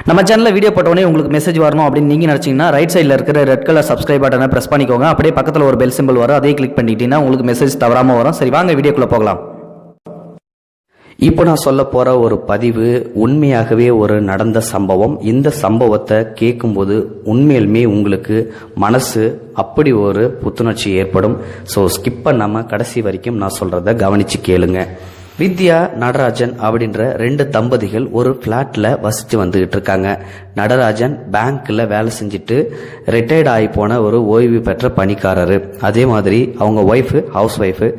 நம்ம சேனலில் வீடியோ போட்டோடனே உங்களுக்கு மெசேஜ் வரணும் அப்படின்னு நீங்கள் நினச்சிங்கன்னா ரைட் சைடில் இருக்கிற ரெட் கலர் சப்ஸ்கிரைப் பட்டனை ப்ரெஸ் பண்ணிக்கோங்க. அப்படியே பக்கத்தில் ஒரு பெல் சிம்பிள் வரும், அதே கிளிக் பண்ணிட்டீங்கன்னா உங்களுக்கு மெசேஜ் தவறாமல் வரும். சரி, வாங்க வீடியோக்குள்ளே போகலாம். இப்போ நான் சொல்ல போகிற ஒரு பதிவு உண்மையாகவே ஒரு நடந்த சம்பவம். இந்த சம்பவத்தை கேட்கும்போது உண்மையிலுமே உங்களுக்கு மனசு அப்படி ஒரு புத்துணர்ச்சி ஏற்படும். ஸோ ஸ்கிப் பண்ணாமல் கடைசி வரைக்கும் நான் சொல்கிறத கவனித்து கேளுங்க. வித்யா நடராஜன் அப்படின்ற 2 தம்பதிகள் ஒரு ஃப்ளாட்டில் வசித்து வந்துகிட்டு இருக்காங்க. நடராஜன் பேங்க்கில் வேலை செஞ்சுட்டு ரிட்டையர்ட் ஆகி போன ஒரு ஓய்வு பெற்ற பணிக்காரரு. அதே மாதிரி அவங்க ஒய்ஃபு ஹவுஸ் ஒய்ஃபு.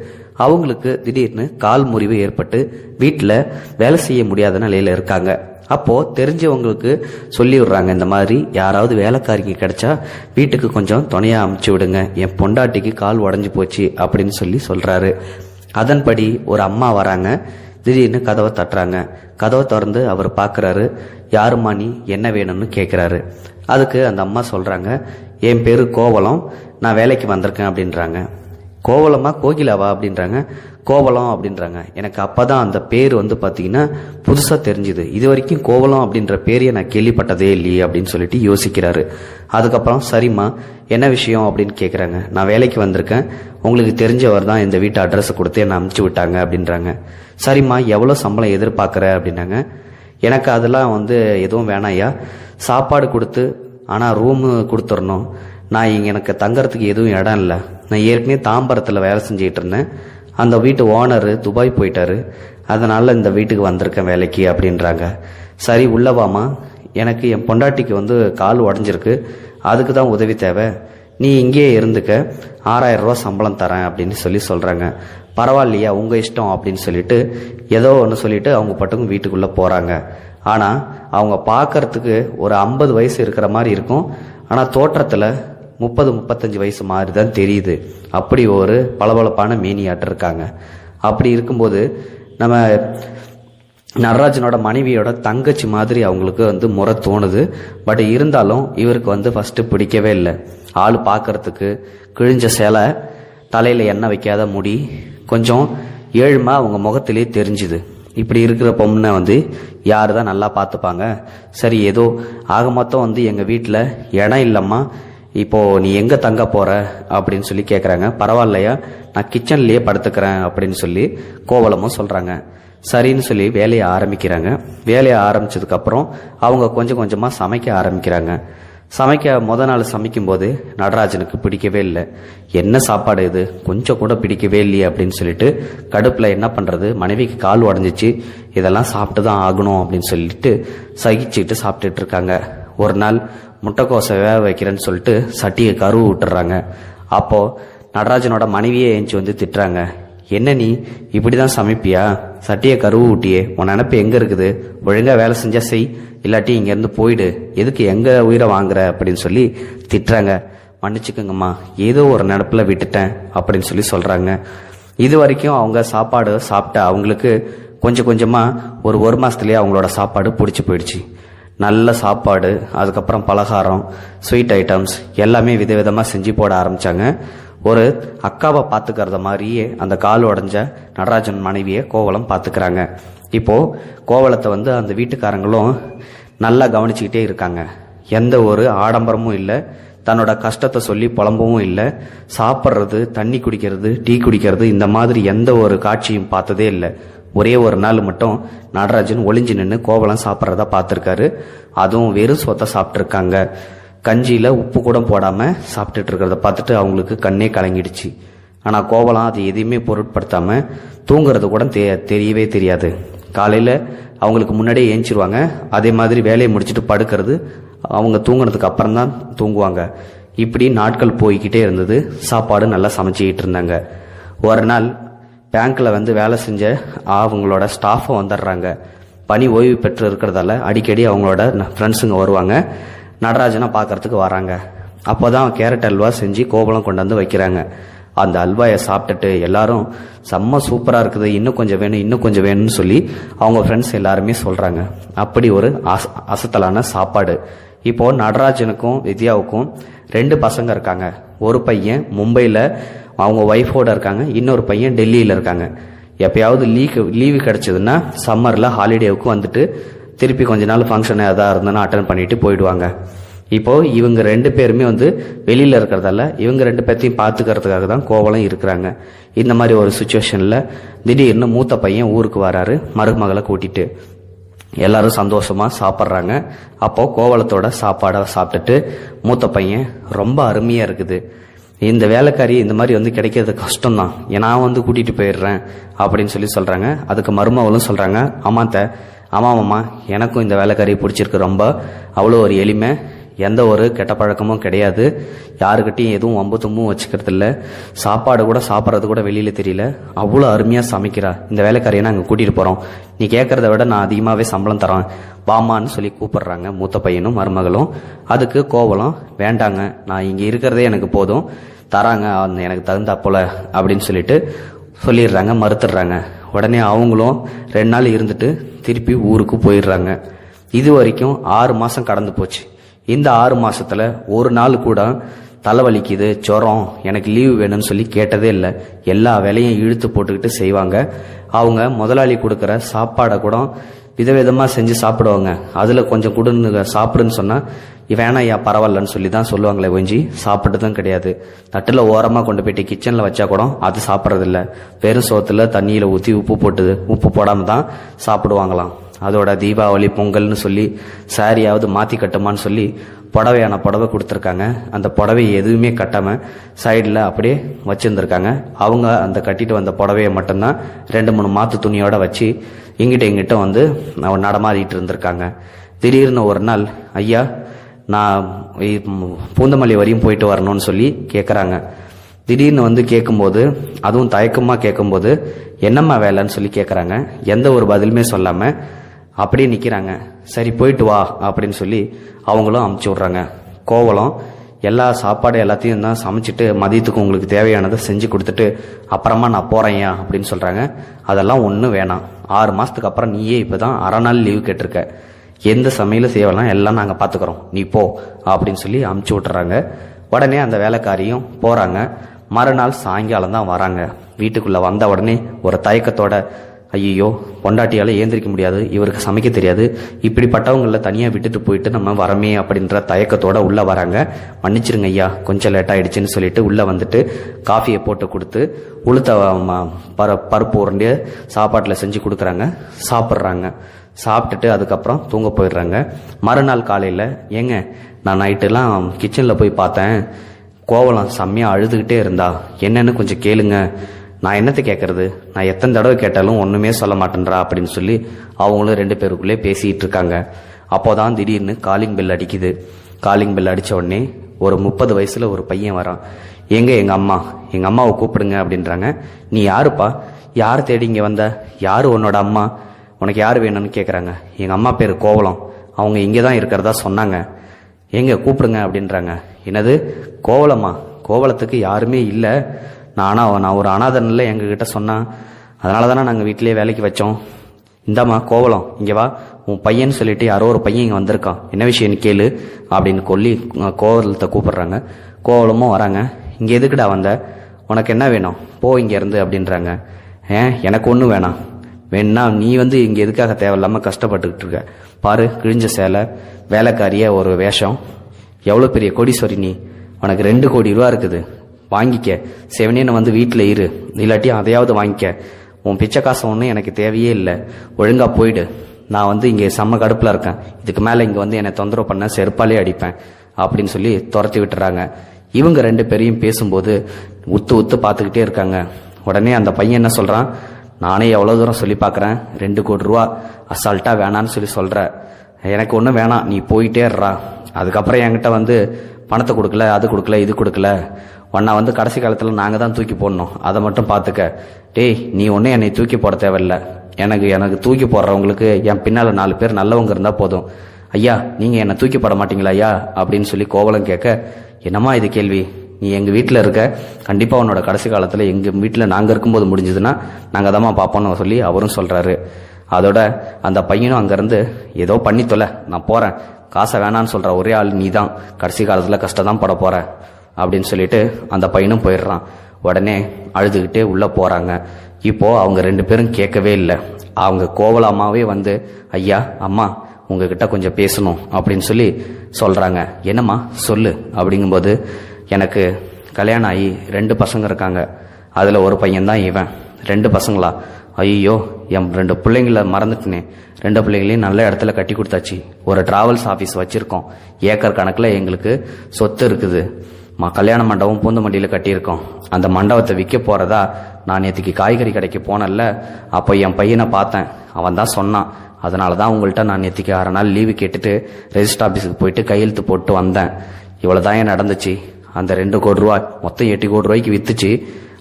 அவங்களுக்கு திடீர்னு கால் முறிவு ஏற்பட்டு வீட்டில் வேலை செய்ய முடியாத நிலையில் இருக்காங்க. அப்போது தெரிஞ்சவங்களுக்கு சொல்லி விடுறாங்க, இந்த மாதிரி யாராவது வேலைக்காரிங்க கிடைச்சா வீட்டுக்கு கொஞ்சம் துணையாக அமுச்சு விடுங்க, என் பொண்டாட்டிக்கு கால் உடஞ்சி போச்சு அப்படின்னு சொல்கிறாரு. அதன்படி ஒரு அம்மா வராங்க. திடீர்னு கதவை தட்டுறாங்க. கதவை திறந்து அவர் பார்க்குறாரு. யாருமா நீ, என்ன வேணும்னு கேட்குறாரு. அதுக்கு அந்த அம்மா சொல்கிறாங்க, என் பேர் கோவலம், நான் வேலைக்கு வந்திருக்கேன் அப்படின்றாங்க. கோவலமா கோகிலாவா அப்படின்றாங்க. கோவலம் அப்படின்றாங்க. எனக்கு அப்போ தான் அந்த பேர் பார்த்தீங்கன்னா புதுசாக தெரிஞ்சுது. இது வரைக்கும் கோவலம் அப்படின்ற பேரையே நான் கேள்விப்பட்டதே இல்லையே அப்படின்னு சொல்லிட்டு யோசிக்கிறாரு. அதுக்கப்புறம் சரிம்மா என்ன விஷயம் அப்படின்னு கேட்குறாங்க. நான் வேலைக்கு வந்திருக்கேன், உங்களுக்கு தெரிஞ்சவர் தான் இந்த வீட்டு அட்ரஸை கொடுத்து என்னை அனுப்பிச்சி விட்டாங்க அப்படின்றாங்க. சரிம்மா எவ்வளோ சம்பளம் எதிர்பார்க்குற அப்படின்னாங்க. எனக்கு அதெல்லாம் எதுவும் வேணாயா, சாப்பாடு கொடுத்து ஆனால் ரூமு கொடுத்துடணும். நான் இங்கே எனக்கு தங்கறதுக்கு எதுவும் இடம் இல்லை. நான் ஏற்கனவே தாம்பரத்தில் வேலை செஞ்சுக்கிட்டு இருந்தேன். அந்த வீட்டு ஓனரு துபாய் போயிட்டாரு, அதனால் இந்த வீட்டுக்கு வந்திருக்கேன் வேலைக்கு அப்படின்றாங்க. சரி உள்ளவாமா, எனக்கு என் பொண்டாட்டிக்கு கால் உடஞ்சிருக்கு, அதுக்கு தான் உதவி தேவை, நீ இங்கேயே இருந்துக்க, 6000 ரூபா சம்பளம் தரேன் அப்படின்னு சொல்கிறாங்க. பரவாயில்லையா, உங்கள் இஷ்டம் அப்படின்னு சொல்லிட்டு ஏதோ ஒன்று சொல்லிட்டு அவங்க பட்டுக்கும் வீட்டுக்குள்ளே போகிறாங்க. ஆனால் அவங்க பார்க்கறதுக்கு ஒரு 50 வயசு இருக்கிற மாதிரி இருக்கும். ஆனால் தோற்றத்தில் 30-35 வயசு மாதிரி தான் தெரியுது. அப்படி ஒரு பளபளப்பான மேனியாட்டு இருக்காங்க. அப்படி இருக்கும்போது நம்ம நடராஜனோட மனைவியோட தங்கச்சி மாதிரி அவங்களுக்கு முறை தோணுது. பட் இருந்தாலும் இவருக்கு ஃபஸ்ட்டு பிடிக்கவே இல்லை. ஆள் பார்க்கறதுக்கு கிழிஞ்ச சேலை, தலையில் எண்ணெய் வைக்காத முடி, கொஞ்சம் ஏழ்மை அவங்க முகத்திலே தெரிஞ்சுது. இப்படி இருக்கிற பொண்ணை யார் தான் நல்லா பார்த்துப்பாங்க. சரி ஏதோ ஆக மொத்தம் எங்கள் வீட்டில் இடம் இல்லைம்மா, இப்போது நீ எங்கே தங்க போகிற அப்படின்னு கேட்குறாங்க. பரவாயில்லையா, நான் கிச்சன்லேயே படுத்துக்கிறேன் அப்படின்னு கோவலமும் சொல்கிறாங்க. சரின்னு வேலையை ஆரம்பிக்கிறாங்க. வேலையை ஆரம்பித்ததுக்கப்புறம் அவங்க கொஞ்சம் கொஞ்சமாக சமைக்க ஆரம்பிக்கிறாங்க. முத நாள் சமைக்கும்போது நடராஜனுக்கு பிடிக்கவே இல்லை. என்ன சாப்பாடு இது, கொஞ்சம் கூட பிடிக்கவே இல்லையே அப்படின்னு கடுப்பில் என்ன பண்ணுறது, மனைவிக்கு கால் உடஞ்சிச்சு, இதெல்லாம் சாப்பிட்டு தான் ஆகணும் அப்படின்னு சகிச்சுக்கிட்டு சாப்பிட்டுட்டு இருக்காங்க. ஒரு நாள் முட்டைக்கோசை வேக வைக்கிறேன்னு சட்டியை கருவு விட்டுறாங்க. அப்போது நடராஜனோட மனைவியே ஏஞ்சி திட்டுறாங்க. என்ன நீ இப்படி தான் சமைப்பியா, சட்டியை கருவு விட்டியே, உன் நினப்பு எங்கே இருக்குது, ஒழுங்காக வேலை செஞ்சா செய், இல்லாட்டி இங்கேருந்து போயிடு, எதுக்கு எங்கள் உயிரை வாங்குற அப்படின்னு திட்டுறாங்க. மன்னிச்சுக்கோங்கம்மா, ஏதோ ஒரு நினப்பில் விட்டுட்டேன் அப்படின்னு சொல்கிறாங்க. இது வரைக்கும் அவங்க சாப்பாடு சாப்பிட்ட அவங்களுக்கு கொஞ்சம் கொஞ்சமாக ஒரு மாதத்துலேயே அவங்களோட சாப்பாடு பிடிச்சி போயிடுச்சு. நல்ல சாப்பாடு, அதுக்கப்புறம் பலகாரம், ஸ்வீட் ஐட்டம்ஸ் எல்லாமே விதவிதமாக செஞ்சு போட ஆரம்பித்தாங்க. ஒரு அக்காவை பார்த்துக்கிறத மாதிரியே அந்த கால் உடஞ்ச நடராஜன் மனைவியை கோவலம் பார்த்துக்கிறாங்க. இப்போது கோவலத்தை அந்த வீட்டுக்காரங்களும் நல்லா கவனிச்சுக்கிட்டே இருக்காங்க. எந்த ஒரு ஆடம்பரமும் இல்லை, தன்னோட கஷ்டத்தை சொல்லி புலம்பவும் இல்லை. சாப்பிட்றது, தண்ணி குடிக்கிறது, டீ குடிக்கிறது, இந்த மாதிரி எந்த ஒரு காட்சியும் பார்த்ததே இல்லை. ஒரே ஒரு நாள் மட்டும் நடராஜன் ஒளிஞ்சு நின்று கோவலம் சாப்பிட்றத பார்த்துருக்காரு. அதுவும் வெறும் சொத்தை சாப்பிட்ருக்காங்க. கஞ்சியில் உப்பு கூட போடாமல் சாப்பிட்டுட்டு இருக்கிறத பார்த்துட்டு அவங்களுக்கு கண்ணே கலங்கிடுச்சு. ஆனால் கோவலம் அது எதையுமே பொருட்படுத்தாமல் தூங்குறது கூட தெரியவே தெரியாது. காலையில் அவங்களுக்கு முன்னாடியே ஏஞ்சிருவாங்க. அதே மாதிரி வேலையை முடிச்சுட்டு படுக்கிறது, அவங்க தூங்குறதுக்கு அப்புறம் தான் தூங்குவாங்க. இப்படி நாட்கள் போய்கிட்டே இருந்தது. சாப்பாடு நல்லா சமைச்சிக்கிட்டு இருந்தாங்க. ஒரு நாள் பேங்க்கில் வேலை செஞ்ச அவங்களோட ஸ்டாஃபை வந்துடுறாங்க. பணி ஓய்வு பெற்று இருக்கிறதால அடிக்கடி அவங்களோட ஃப்ரெண்ட்ஸுங்க வருவாங்க. நடராஜனை பார்க்கறதுக்கு வராங்க. அப்போ தான் கேரட் அல்வா செஞ்சு கோவலம் கொண்டாந்து வைக்கிறாங்க. அந்த அல்வாயை சாப்பிட்டுட்டு எல்லாரும் செம்ம சூப்பராக இருக்குது, இன்னும் கொஞ்சம் வேணும், இன்னும் கொஞ்சம் வேணும்னு அவங்க ஃப்ரெண்ட்ஸ் எல்லாருமே சொல்கிறாங்க. அப்படி ஒரு அசத்தலான சாப்பாடு. இப்போது நடராஜனுக்கும் வித்யாவுக்கும் 2 பசங்க இருக்காங்க. ஒரு பையன் மும்பையில் அவங்க ஒய்ஃபோடு இருக்காங்க, இன்னொரு பையன் டெல்லியில் இருக்காங்க. எப்பயாவது லீவு கிடச்சிதுன்னா சம்மரில் ஹாலிடேவுக்கு திருப்பி கொஞ்ச நாள் ஃபங்க்ஷன் எதாவது இருந்ததுன்னா அட்டன் பண்ணிட்டு போயிடுவாங்க. இப்போது இவங்க 2 பேருமே வந்து வெளியில் இருக்கிறதால இவங்க 2 பேர்த்தையும் பார்த்துக்கிறதுக்காக தான் கோவலம் இருக்கிறாங்க. இந்த மாதிரி ஒரு சுச்சுவேஷனில் திடீர்னு மூத்த பையன் ஊருக்கு வராரு மருமகளை கூட்டிட்டு. எல்லாரும் சந்தோஷமாக சாப்பிட்றாங்க. அப்போது கோவலத்தோட சாப்பாடை சாப்பிட்டுட்டு மூத்த பையன் ரொம்ப அருமையாக இருக்குது, இந்த வேலைக்காரி இந்த மாதிரி வந்து கிடைக்கிறது கஷ்டம்தான், நான் வந்து கூட்டிகிட்டு போயிடுறேன் அப்படின்னு சொல்லி சொல்கிறாங்க. அதுக்கு மருமகளும் சொல்கிறாங்க, ஆமாம்மா எனக்கும் இந்த வேலைக்காரி பிடிச்சிருக்கு, ரொம்ப அவ்வளோ ஒரு எளிமை, எந்த ஒரு கெட்ட பழக்கமும் கிடையாது, யாருக்கிட்டையும் எதுவும் வம்பு தும்பும் வச்சுக்கிறது இல்லை, சாப்பாடு கூட சாப்பிட்றது கூட வெளியில் தெரியல, அவ்வளோ அருமையாக சமைக்கிறா, இந்த வேலைக்காரியை நாங்கள் கூட்டிகிட்டு போகிறோம், நீ கேட்குறத விட நான் அதிகமாகவே சம்பளம் தரேன் வாமான்னு சொல்லி கூப்பிடுறாங்க மூத்த பையனும் மருமகளும். அதுக்கு கோவலம், வேண்டாங்க நான் இங்கே இருக்கிறதே எனக்கு போதும், தராங்க எனக்கு தகுந்தா போல அப்படின்னு சொல்லிட்டு சொல்லிடுறாங்க, மறுத்துடுறாங்க. உடனே அவங்களும் 2 நாள் இருந்துட்டு திருப்பி ஊருக்கு போயிடுறாங்க. இது வரைக்கும் 6 மாதம் கடந்து போச்சு. இந்த 6 மாசத்துல ஒரு நாள் கூட தலைவலிக்குது, ஜுரம், எனக்கு லீவு வேணும்னு சொல்லி கேட்டதே இல்லை. எல்லா வேலையும் இழுத்து போட்டுக்கிட்டு செய்வாங்க. அவங்க முதலாளி கொடுக்குற சாப்பாடை கூட விதவிதமாக செஞ்சு சாப்பிடுவாங்க. அதில் கொஞ்சம் கொடுன்னு சாப்பிடுன்னு சொன்னால் வேணா ஐயா பரவாயில்லன்னு சொல்லி தான் சொல்லுவாங்களே ஒஞ்சி சாப்பிட்டதும் கிடையாது. தட்டில் ஓரமாக கொண்டு போயிட்டு கிச்சனில் வச்சா கூட அது சாப்பிட்றதில்ல. வெறும் சோத்தில் தண்ணியில் ஊற்றி உப்பு போடாமல் தான் சாப்பிடுவாங்களாம். அதோட தீபாவளி பொங்கல்னு சொல்லி சாரியாவது மாற்றி கட்டுமான்னு சொல்லி புடவை கொடுத்துருக்காங்க. அந்த புடவை எதுவுமே கட்டாமல் சைடில் அப்படியே வச்சுருந்துருக்காங்க. அவங்க அந்த கட்டிட்டு வந்த புடவையை மட்டும்தான் 2-3 மாற்று துணியோட வச்சு இங்கிட்ட வந்து நடமாடிட்டு இருந்திருக்காங்க. திடீர்னு ஒரு நாள், ஐயா நான் பூந்தமல்லி வரையும் போயிட்டு வரணும்னு சொல்லி கேட்குறாங்க. திடீர்னு வந்து கேட்கும்போது, அதுவும் தயக்கமாக கேட்கும்போது, என்னம்மா வேலைன்னு சொல்லி கேட்குறாங்க. எந்த ஒரு பதிலுமே சொல்லாமல் அப்படியே நிற்கிறாங்க. சரி போயிட்டு வா அப்படின்னு சொல்லி அவங்களும் அமுச்சு விட்றாங்க. கோவலம் எல்லா சாப்பாடு எல்லாத்தையும் தான் சமைச்சிட்டு மதியத்துக்கு உங்களுக்கு தேவையானதை செஞ்சு கொடுத்துட்டு அப்புறமா நான் போகிறேன்யா அப்படின்னு சொல்கிறாங்க. அதெல்லாம் ஒன்றும் வேணாம், 6 மாதத்துக்கு அப்புறம் நீயே இப்போ தான் அரை நாள் லீவு கேட்டிருக்க, எந்த சமையலும் செய்யலாம் எல்லாம் நாங்கள் பார்த்துக்குறோம், நீ போ அப்படின்னு சொல்லி அமுச்சு விட்டுறாங்க. உடனே அந்த வேலைக்காரியும் போகிறாங்க. மறுநாள் சாயங்காலம் தான் வராங்க. வீட்டுக்குள்ளே வந்த உடனே ஒரு தயக்கத்தோட, ஐயோ பொண்டாட்டியால் ஏந்திரிக்க முடியாது, இவருக்கு சமைக்க தெரியாது, இப்படிப்பட்டவங்கள தனியாக விட்டுட்டு போயிட்டு நம்ம வரமே அப்படின்ற தயக்கத்தோட உள்ளே வராங்க. மன்னிச்சிருங்க ஐயா கொஞ்சம் லேட் ஆகிடுச்சின்னு சொல்லிட்டு உள்ளே வந்துட்டு காஃபியை போட்டு கொடுத்து உளுத்த பருப்பு உருண்டிய சாப்பாட்டில் செஞ்சு கொடுக்குறாங்க. சாப்பிட்றாங்க. சாப்பிட்டுட்டு அதுக்கப்புறம் தூங்க போயிடுறாங்க. மறுநாள் காலையில், ஏங்க நான் நைட்டெல்லாம் கிச்சனில் போய் பார்த்தேன், கோவலம் செம்மையாக அழுதுகிட்டே இருந்தா, என்னன்னு கொஞ்சம் கேளுங்க. நான் என்னத்தை கேட்கறது, நான் எத்தனை தடவை கேட்டாலும் ஒன்றுமே சொல்ல மாட்டேன்றா அப்படின்னு சொல்லி அவங்களும் 2 பேருக்குள்ளே பேசிகிட்டு இருக்காங்க. அப்போதான் திடீர்னு காலிங் பெல் அடிக்குது. காலிங் பெல் அடித்த உடனே ஒரு 30 வயசில் ஒரு பையன் வரான். எங்கள் அம்மாவை கூப்பிடுங்க அப்படின்றாங்க. நீ யாருப்பா, யார் தேடி இங்கே வந்த, யார் உன்னோட அம்மா, உனக்கு யார் வேணும்னு கேட்குறாங்க. எங்கள் அம்மா பேர் கோவலம், அவங்க இங்கே தான் இருக்கிறதா சொன்னாங்க, எங்கே கூப்பிடுங்க அப்படின்றாங்க. என்னது கோவலம்மா, கோவலத்துக்கு யாருமே இல்லை, நான் ஒரு அனாதனில் எங்ககிட்ட சொன்னான், அதனால தானே நாங்கள் வீட்டிலேயே வேலைக்கு வச்சோம். இந்தாம்மா கோவலம் இங்கே வா, உன் பையன்னு சொல்லிட்டு யாரோ ஒரு பையன் இங்கே வந்திருக்கான், என்ன விஷயம்னு கேளு அப்படின்னு சொல்லி கோவலத்தை கூப்பிடுறாங்க. கோவலமும் வராங்க. இங்கே எதுக்குடா வந்த, உனக்கு என்ன வேணும், போ இங்கேருந்து அப்படின்றாங்க. எனக்கு ஒன்றும் வேணாம், வேணா நீ வந்து இங்கே எதுக்காக தேவையில்லாமல் கஷ்டப்பட்டுக்கிட்டு இருக்க பாரு, கிழிஞ்ச சேலை, வேலைக்காரிய ஒரு வேஷம், எவ்வளோ பெரிய கோடீஸ்வரி நீ, உனக்கு 2 கோடி ரூபா இருக்குது, வாங்கிக்க, செவனேன்னு வந்து வீட்டில் இரு, இல்லாட்டி அதையாவது வாங்கிக்க, உன் பிச்சை காசு ஒன்றும் எனக்கு தேவையே இல்லை, ஒழுங்காக போயிடு, நான் வந்து இங்கே செம்ம கடுப்பில் இருக்கேன், இதுக்கு மேலே இங்கே வந்து என்னை தொந்தரவு பண்ண செருப்பாலே அடிப்பேன் அப்படின்னு சொல்லி துரத்தி விட்டுறாங்க. இவங்க 2 பேரையும் பேசும்போது உத்து பார்த்துக்கிட்டே இருக்காங்க. உடனே அந்த பையன் என்ன சொல்கிறான், நானே எவ்வளோ தூரம் சொல்லி பார்க்குறேன், 2 கோடி ரூபா அசால்ட்டாக வேணான்னு சொல்லி சொல்கிற, எனக்கு ஒன்றும் வேணாம், நீ போயிட்டே இருறா, அதுக்கப்புறம் என்கிட்ட வந்து பணத்தை கொடுக்கல, அது கொடுக்கல, இது கொடுக்கல, உன்னை வந்து கடைசி காலத்தில் நாங்கள் தான் தூக்கி போடணும், அதை மட்டும் பார்த்துக்க, டேய் நீ ஒன்றும் என்னை தூக்கி போட தேவையில்லை, எனக்கு தூக்கி போடுறவங்களுக்கு என் பின்னால் 4 பேர் நல்லவங்க இருந்தால் போதும், ஐயா நீங்கள் என்னை தூக்கி போட மாட்டீங்களா ஐயா அப்படின்னு சொல்லி கோவலம் கேட்க, என்னம்மா இது கேள்வி, நீ எங்கள் வீட்டில் இருக்க, கண்டிப்பாக உன்னோட கடைசி காலத்தில் எங்கள் வீட்டில் நாங்கள் இருக்கும்போது முடிஞ்சதுன்னா நாங்கள் தாம்மா பார்ப்போன்னு சொல்லி அவரும் சொல்கிறாரு. அதோட அந்த பையனும் அங்கேருந்து ஏதோ பண்ணி தொலை, நான் போகிறேன், காசை வேணான்னு சொல்கிற ஒரே ஆள் நீ தான், கடைசி காலத்தில் கஷ்டம் தான் பட போகிற அப்படின்னு சொல்லிட்டு அந்த பையனும் போயிடுறான். உடனே அழுதுகிட்டே உள்ளே போகிறாங்க. இப்போது அவங்க 2 பேரும் கேட்கவே இல்லை. அவங்க கோவலம்மாவே வந்து, ஐயா அம்மா உங்ககிட்ட கொஞ்சம் பேசணும் அப்படின்னு சொல்லி சொல்கிறாங்க. என்னம்மா சொல்லு அப்படிங்கும்போது, எனக்கு கல்யாணம் ஆகி 2 பசங்க இருக்காங்க. அதில் ஒரு பையன்தான் இவன். 2 பசங்களா? ஐயோ, என் 2 பிள்ளைங்கள மறந்துட்டுனே. 2 பிள்ளைங்களையும் நல்ல இடத்துல கட்டி கொடுத்தாச்சு. ஒரு டிராவல்ஸ் ஆஃபீஸ் வச்சுருக்கோம். ஏக்கர் கணக்கில் எங்களுக்கு சொத்து இருக்குது. கல்யாண மண்டபம் பூந்தமண்டியில் கட்டியிருக்கோம். அந்த மண்டபத்தை விற்க போகிறதா நான் நேற்றுக்கு காய்கறி கடைக்கு போனேன்ல, அப்போ என் பையனை பார்த்தேன். அவன் தான் சொன்னான். அதனால தான் உங்கள்கிட்ட நான் நேற்றுக்கு 6 நாள் லீவு கேட்டுட்டு ரெஜிஸ்டர் ஆஃபீஸுக்கு போயிட்டு கையெழுத்து போட்டு வந்தேன். இவ்வளோதான் ஏன் நடந்துச்சு. அந்த 2 கோடி ரூபா மொத்தம் 8 கோடி ரூபாய்க்கு விற்றுச்சு.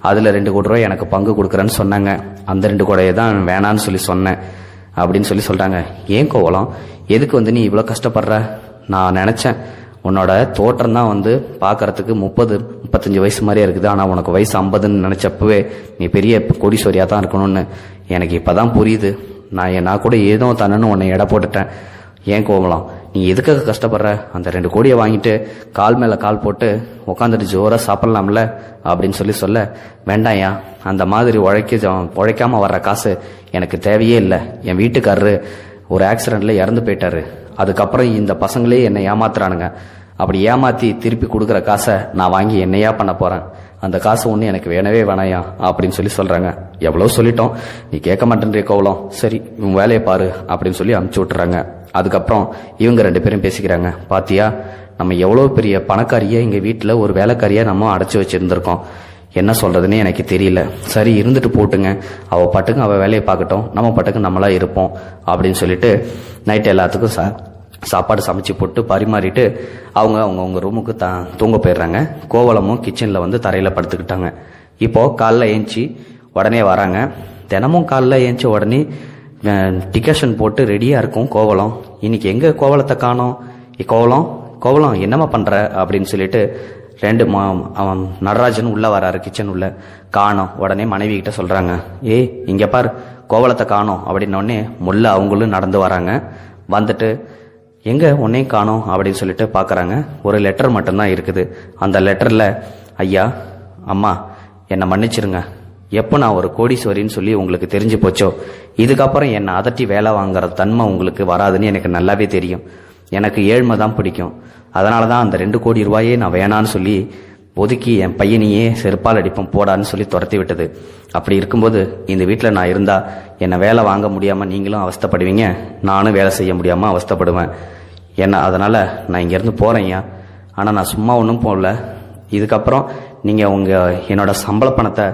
அதில் 2 கோடி ரூபாய் எனக்கு பங்கு கொடுக்குறேன்னு சொன்னாங்க. அந்த 2 கோடியை தான் வேணான்னு சொல்லி சொன்னேன் அப்படின்னு சொல்லி சொல்கிறாங்க. ஏன் கோவலம், எதுக்கு நீ இவ்வளோ கஷ்டப்படுற? நான் நினச்சேன் உன்னோட தோற்றம் தான் பார்க்கறதுக்கு 30-35 வயசு மாதிரியே இருக்குது. ஆனால் உனக்கு வயசு 50ன்னு நினச்சப்பவே நீ பெரிய கோடீஸ்வரியாக தான் இருக்கணும்னு எனக்கு இப்போ தான் புரியுது. நான் கூட ஏதோ தானேன்னு உன்னை எடை போட்டுட்டேன். ஏன் கோவலம், நீ எதுக்காக கஷ்டப்படுற? அந்த 2 கோடியை வாங்கிட்டு கால் மேலே கால் போட்டு உட்காந்துட்டு ஜோராக சாப்பிட்லாம்ல அப்படின்னு சொல்ல, வேண்டாயா, அந்த மாதிரி உழைக்காம வர்ற காசு எனக்கு தேவையே இல்லை. என் வீட்டுக்காரரு ஒரு ஆக்சிடெண்ட்டில் இறந்து போயிட்டாரு. அதுக்கப்புறம் இந்த பசங்களே என்னை ஏமாத்துறானுங்க. அப்படி ஏமாற்றி திருப்பி கொடுக்குற காசை நான் வாங்கி என்னையா பண்ண போகிறேன்? அந்த காசு ஒன்று எனக்கு வேணவே வேணாயா அப்படின்னு சொல்கிறாங்க. எவ்வளோ சொல்லிட்டோம், நீ கேட்க மாட்டேன்றே கோவலம். சரி, இவங்க வேலையை பாரு அப்படின்னு சொல்லி அனுப்பிச்சி விட்டுறாங்க. அதுக்கப்புறம் இவங்க 2 பேரும் பேசிக்கிறாங்க. பாத்தியா, நம்ம எவ்வளோ பெரிய பணக்காரியை எங்கள் வீட்டில் ஒரு வேலைக்காரியாக நம்ம அடைச்சி வச்சுருந்துருக்கோம். என்ன சொல்கிறதுனே எனக்கு தெரியல. சரி, இருந்துட்டு போட்டுங்க, அவள் பாட்டுக்கு அவள் வேலையை பார்க்கட்டும், நம்ம பாட்டுக்கு நம்மளா இருப்போம் அப்படின்னு சொல்லிட்டு நைட்டு எல்லாத்துக்கும் சாப்பாடு சமைச்சு போட்டு பரிமாறிட்டு அவங்க ரூமுக்கு தூங்க போயிடுறாங்க. கோவலமும் கிச்சனில் தரையில் படுத்துக்கிட்டாங்க. இப்போது காலைல ஏஞ்சி உடனே வராங்க. தினமும் காலைல ஏஞ்சி உடனே டிகேஷன் போட்டு ரெடியாக இருக்கும் கோவலம். இன்னைக்கு எங்கே கோவலத்தை காணோம்? கோவலம் என்னம்மா பண்ணுற அப்படின்னு சொல்லிட்டு அவன் நடராஜன் உள்ளே வராரு. கிச்சன் உள்ள காணோம். உடனே மனைவி கிட்ட சொல்கிறாங்க, ஏய் இங்கே பார், கோவலத்தை காணோம் அப்படின்னோடனே முல்லை அவங்களும் நடந்து வராங்க. வந்துட்டு எங்கே உன்னையும் காணோம் அப்படின்னு சொல்லிட்டு பார்க்குறாங்க. ஒரு லெட்டர் மட்டும்தான் இருக்குது. அந்த லெட்டரில், ஐயா அம்மா என்னை மன்னிச்சிருங்க. எப்போ நான் ஒரு கோடீஸ்வரின்னு சொல்லி உங்களுக்கு தெரிஞ்சு போச்சோ, இதுக்கப்புறம் என்னை அதட்டி வேலை வாங்குற தன்மை உங்களுக்கு வராதுன்னு எனக்கு நல்லாவே தெரியும். எனக்கு ஏழ்மை தான் பிடிக்கும். அதனால தான் அந்த 2 கோடி ரூபாயே நான் வேணான்னு சொல்லி ஒதுக்கி என் பையனையே செருப்பால் அடிப்போம் போடான்னு சொல்லி துரத்தி விட்டது. அப்படி இருக்கும்போது இந்த வீட்டில் நான் இருந்தால் என்னை வேலை வாங்க முடியாமல் நீங்களும் அவஸ்தைப்படுவீங்க, நானும் வேலை செய்ய முடியாமல் அவஸ்தைப்படுவேன். அதனால் நான் இங்கேருந்து போகிறேன்யா. ஆனால் நான் சும்மா ஒன்றும் போகல. இதுக்கப்புறம் நீங்கள் என்னோட சம்பள பணத்தை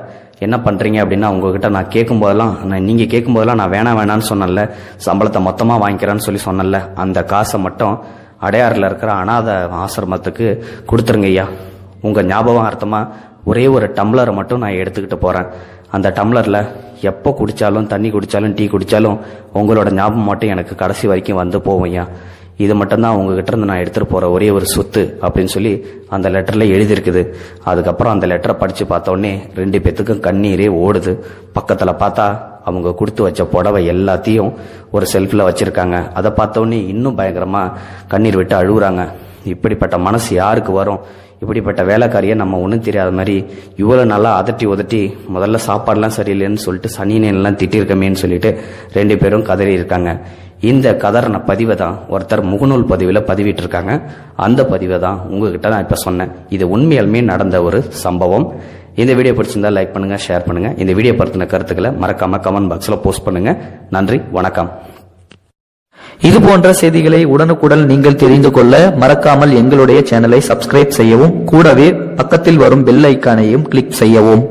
என்ன பண்ணுறீங்க அப்படின்னா உங்ககிட்ட நான் கேட்கும்போதெல்லாம், நீங்கள் கேட்கும்போதெல்லாம் நான் வேணான்னு சொன்னேன்ல, சம்பளத்தை மொத்தமாக வாங்கிக்கிறேன்னு சொல்லி சொன்னேன்ல, அந்த காசை மட்டும் அடையாறில் இருக்கிற அனாத ஆசிரமத்துக்கு கொடுத்துருங்க ஐயா. உங்கள் ஞாபகம் அர்த்தமாக ஒரே ஒரு டம்ளரை மட்டும் நான் எடுத்துக்கிட்டு போகிறேன். அந்த டம்ளரில் எப்போ குடித்தாலும், தண்ணி குடித்தாலும், டீ குடித்தாலும் உங்களோட ஞாபகம் மட்டும் எனக்கு கடைசி வரைக்கும் போவோம் ஐயா. இது மட்டும்தான் உங்ககிட்ட இருந்து நான் எடுத்துகிட்டு போகிற ஒரே ஒரு சொத்து அப்படின்னு சொல்லி அந்த லெட்டரில் எழுதியிருக்குது. அதுக்கப்புறம் அந்த லெட்டரை படித்து பார்த்தோடனே 2 பேத்துக்கும் கண்ணீரே ஓடுது. பக்கத்தில் பார்த்தா அவங்க கொடுத்து வச்ச புடவை எல்லாத்தையும் ஒரு செல்ஃபில் வச்சுருக்காங்க. அதை பார்த்தோன்னே இன்னும் பயங்கரமாக கண்ணீர் விட்டு அழுகுறாங்க. இப்படிப்பட்ட மனசு யாருக்கு வரும்? இப்படிப்பட்ட வேலைக்காரியை நம்ம ஒன்றும் தெரியாத மாதிரி இவ்வளோ நல்லா அதட்டி உதட்டி முதல்ல சாப்பாடெலாம் சரியில்லைன்னு சொல்லிட்டு சனினெல்லாம் திட்டிருக்கமேன்னு சொல்லிட்டு 2 பேரும் கதறி இருக்காங்க. இந்த கதறின பதிவை தான் ஒருத்தர் முகநூல் பதிவில் பதிவிட்டு இருக்காங்க. அந்த பதிவை தான் உங்ககிட்ட நான் இப்போ சொன்னேன். இது உண்மையாலுமே நடந்த ஒரு சம்பவம். இந்த வீடியோ பிடிச்சிருந்தா லைக் பண்ணுங்க, ஷேர் பண்ணுங்க. இந்த வீடியோ பற்றின கருத்துக்களை மறக்காம கமெண்ட் பாக்ஸில் போஸ்ட் பண்ணுங்க. நன்றி, வணக்கம். இது போன்ற செய்திகளை உடனுக்குடன் நீங்கள் தெரிந்து கொள்ள மறக்காமல் எங்களுடைய சேனலை சப்ஸ்கிரைப் செய்யவும், கூடவே பக்கத்தில் வரும் பெல் ஐக்கானையும் கிளிக் செய்யவும்.